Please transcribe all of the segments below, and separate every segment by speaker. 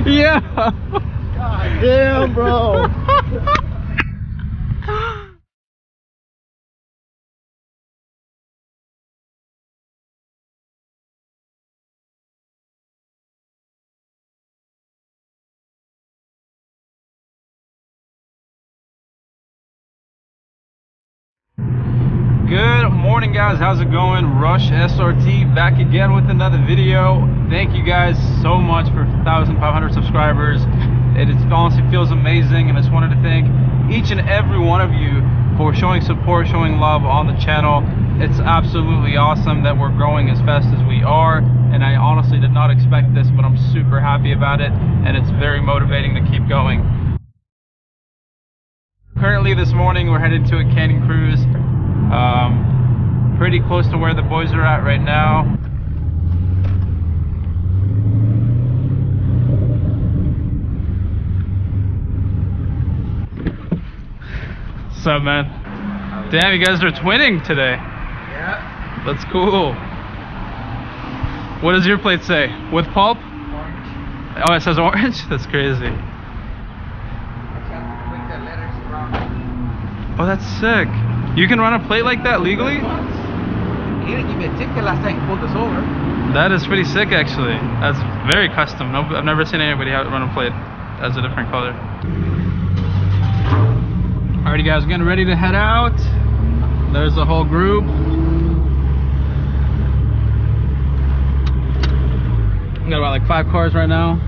Speaker 1: Yeah.
Speaker 2: God damn, bro.
Speaker 1: Good morning, guys. How's it going? Rush SRT back again with another video. Thank you guys so much for 1,500 subscribers. It honestly feels amazing, and I just wanted to thank each and every one of you for showing support, showing love on the channel. It's absolutely awesome that we're growing as fast as we are, and I honestly did not expect this, but I'm super happy about it, and it's very motivating to keep going. Currently this morning we're headed to a canyon cruise. Pretty close to where the boys are at right now. What's up, man? Damn, you guys are twinning today.
Speaker 2: Yeah.
Speaker 1: That's cool. What does your plate say? With pulp?
Speaker 2: Orange.
Speaker 1: Oh, it says orange? That's crazy. Oh, that's sick. You can run a plate like that legally?
Speaker 2: He didn't give me a ticket last time he pulled us over.
Speaker 1: That is pretty sick, actually. That's very custom. No, I've never seen anybody run a plate as a different color. Alrighty, guys, getting ready to head out. There's the whole group. We got about like 5 cars right now.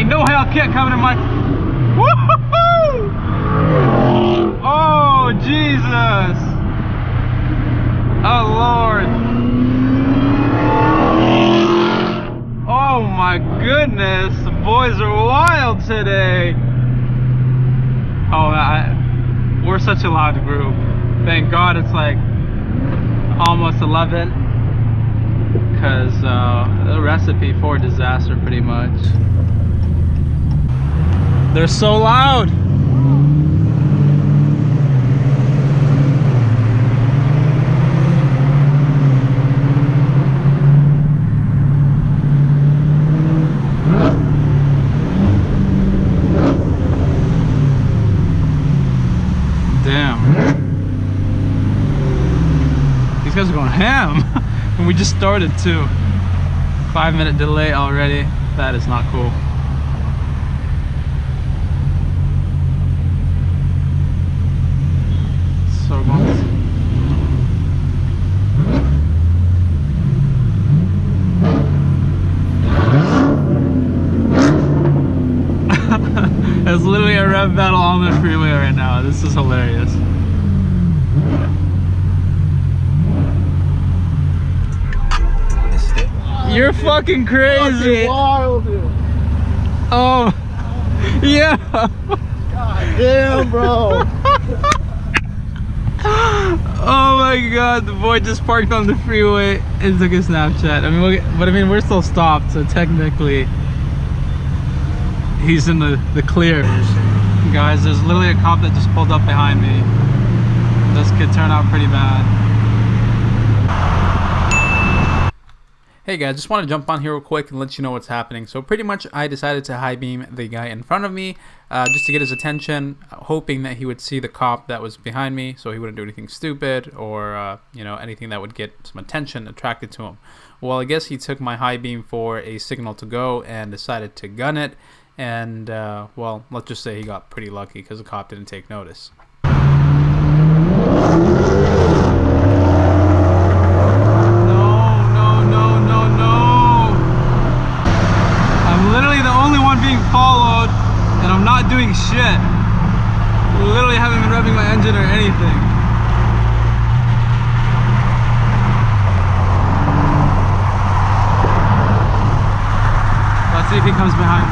Speaker 1: No Hellcat coming in my... Woo-hoo-hoo! Oh, Jesus! Oh, Lord! Oh, my goodness! The boys are wild today! Oh, we're such a loud group. Thank God it's like almost 11. Because the recipe for disaster, pretty much. They're so loud. Damn. These guys are going ham. And we just started too. 5-minute delay already. That is not cool. It's literally a rev battle on the freeway right now. This is hilarious. You're fucking crazy.
Speaker 2: Wild, dude.
Speaker 1: Oh, yeah.
Speaker 2: God damn, bro.
Speaker 1: Oh my God, the boy just parked on the freeway and took a Snapchat. I mean, we're still stopped, so technically he's in the clear. Guys, there's literally a cop that just pulled up behind me. This could turn out pretty bad. Hey guys, just want to jump on here real quick and let you know what's happening. So pretty much I decided to high beam the guy in front of me just to get his attention, hoping that he would see the cop that was behind me so he wouldn't do anything stupid or you know, anything that would get some attention attracted to him. Well, I guess he took my high beam for a signal to go and decided to gun it, and well, let's just say he got pretty lucky because the cop didn't take notice. Followed, and I'm not doing shit. Literally haven't been revving my engine or anything. Let's see if he comes behind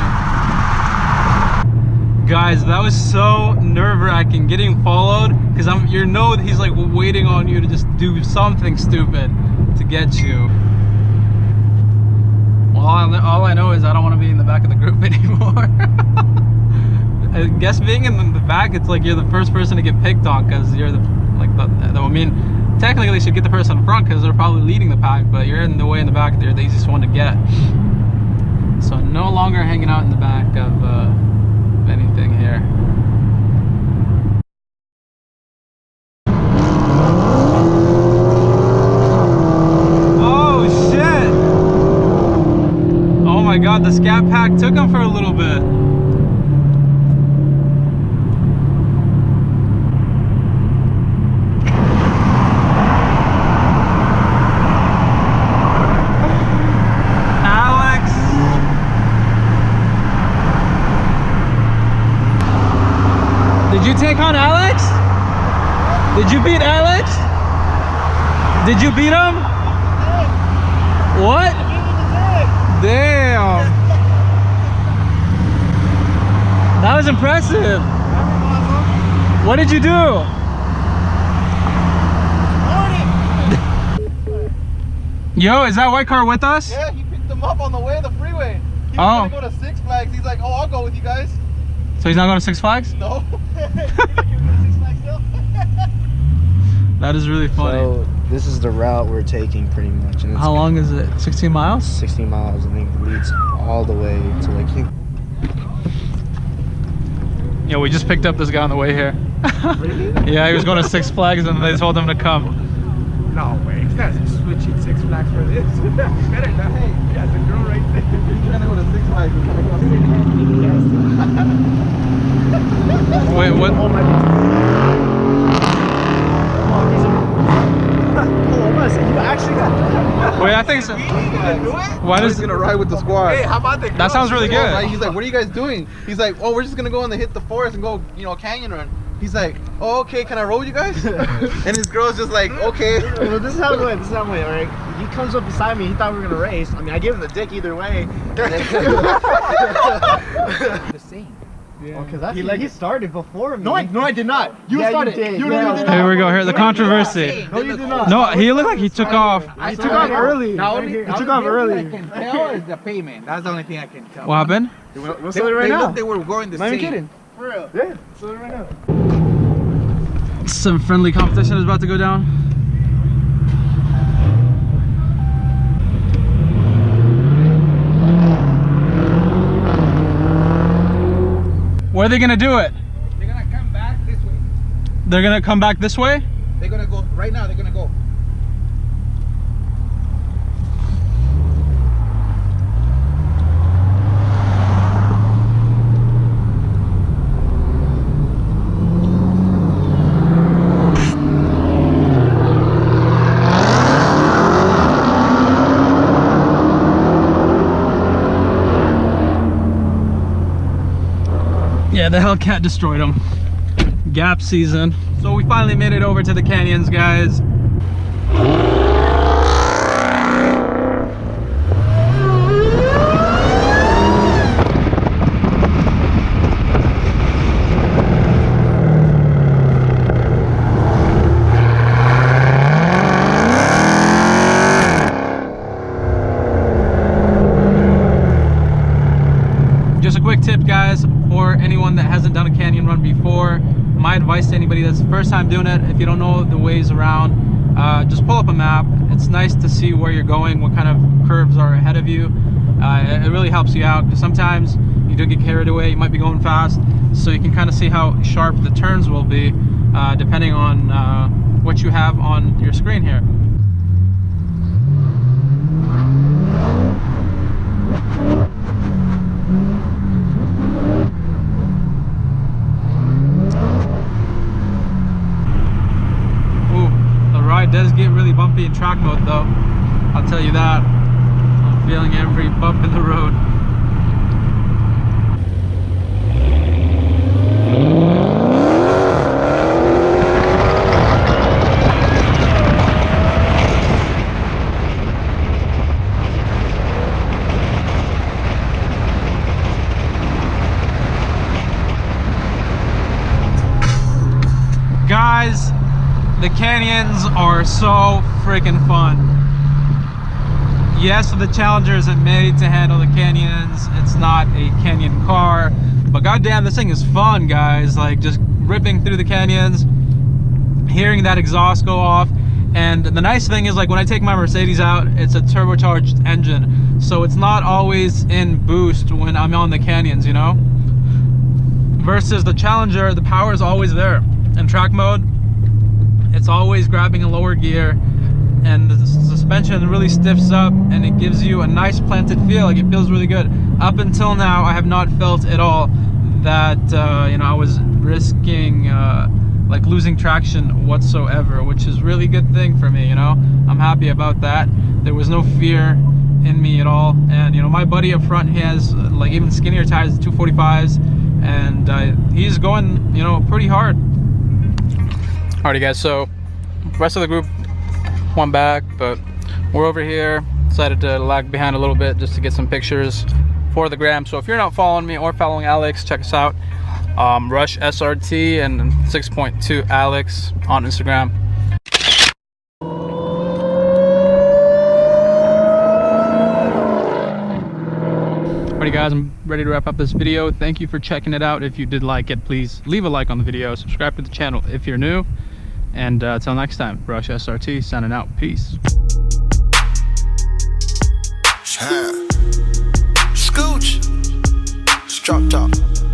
Speaker 1: me. Guys, that was so nerve-wracking getting followed, because you know he's like waiting on you to just do something stupid to get you. Well, all I know is I don't want to be in the back of the group anymore. guess being in the back, it's like you're the first person to get picked on because you're the I mean, technically you should get the person in front because they're probably leading the pack, but you're in the way in the back. They're the easiest one to get. So no longer hanging out in the back of anything here. Oh shit! Oh my god, the Scatpack took him for a little bit. Did you take on Alex? Did you beat Alex? Did you beat him? What? Damn. That was impressive. What did you do? Yo, is that white car with us?
Speaker 2: Yeah, he picked them up on the way to the freeway. He was gonna go to Six Flags. He's like, oh, I'll go with you guys.
Speaker 1: So he's not going to Six Flags?
Speaker 2: No. Six Flags still?
Speaker 1: That is really funny.
Speaker 3: So this is the route we're taking pretty much. And it's
Speaker 1: how long is it? 16 miles?
Speaker 3: 16 miles, and it leads all the way to like here.
Speaker 1: Yeah, we just picked up this guy on the way here.
Speaker 2: Really?
Speaker 1: Yeah, he was going to Six Flags and they told him to come.
Speaker 2: No way. This guy's switching Six Flags for this. Better not. Hey, yeah, the girl right there. He's gonna go to Six Flags.
Speaker 1: Wait, what?
Speaker 3: Oh my god. You actually got that.
Speaker 1: Wait, I think so. Why does
Speaker 2: He's gonna ride with the squad. Hey, how about the
Speaker 1: that sounds really good.
Speaker 2: Right? He's like, what are you guys doing? He's like, oh, we're just gonna go in the hit the forest and go, you know, canyon run. He's like, oh, okay, can I roll you guys? And his girl's just like, okay.
Speaker 3: Well, this is how it went. This is how it went, right? He comes up beside me. He thought we were gonna race. I mean, I gave him the dick either way.
Speaker 2: The same.
Speaker 3: Yeah. Because he started before me.
Speaker 2: No, I did not. You started.
Speaker 3: You did.
Speaker 2: You
Speaker 3: Yeah.
Speaker 2: did.
Speaker 1: Here we go. Here, the controversy.
Speaker 3: No, you did not.
Speaker 1: No, he looked like he took off.
Speaker 3: He took off early.
Speaker 2: He
Speaker 3: took off early.
Speaker 2: I can tell is the payment. That's the only thing I can tell.
Speaker 1: What happened?
Speaker 3: We'll start it right now.
Speaker 2: They were going the
Speaker 3: Not
Speaker 2: same.
Speaker 3: even kidding.
Speaker 2: For real.
Speaker 3: Yeah, start it right now.
Speaker 1: Some friendly competition is about to go down. Where are they gonna do it?
Speaker 2: They're gonna come back this way.
Speaker 1: They're gonna come back this way?
Speaker 2: They're gonna go right now. They're gonna go.
Speaker 1: Yeah, the Hellcat destroyed them. Gap season. So we finally made it over to the canyons, guys. Just a quick tip, guys, for anyone that hasn't done a canyon run before. My advice to anybody that's the first time doing it, if you don't know the ways around, just pull up a map. It's nice to see where you're going, what kind of curves are ahead of you. It really helps you out, because sometimes you do get carried away. You might be going fast, so you can kind of see how sharp the turns will be, depending on what you have on your screen here. It does get really bumpy in track mode though, I'll tell you that. I'm feeling every bump in the road. Guys, the canyons are so freaking fun. Yes, the Challenger isn't made to handle the canyons. It's not a canyon car. But goddamn, this thing is fun, guys. Like just ripping through the canyons, hearing that exhaust go off. And the nice thing is, like, when I take my Mercedes out, it's a turbocharged engine, so it's not always in boost when I'm on the canyons, you know? Versus the Challenger, the power is always there. In track mode, it's always grabbing a lower gear, and the suspension really stiffs up, and it gives you a nice planted feel. Like, it feels really good. Up until now, I have not felt at all that, you know, I was risking like losing traction whatsoever, which is really good thing for me, you know? I'm happy about that. There was no fear in me at all. And you know, my buddy up front, he has like even skinnier tires, 245s, and he's going, you know, pretty hard. Alrighty guys, so the rest of the group went back, but we're over here. Decided to lag behind a little bit just to get some pictures for the gram. So if you're not following me or following Alex, check us out. Rush SRT and 6.2 Alex on Instagram. Alrighty guys, I'm ready to wrap up this video. Thank you for checking it out. If you did like it, please leave a like on the video, subscribe to the channel if you're new, and until next time, Rush SRT signing out. Peace.
Speaker 4: Scooch, drop top.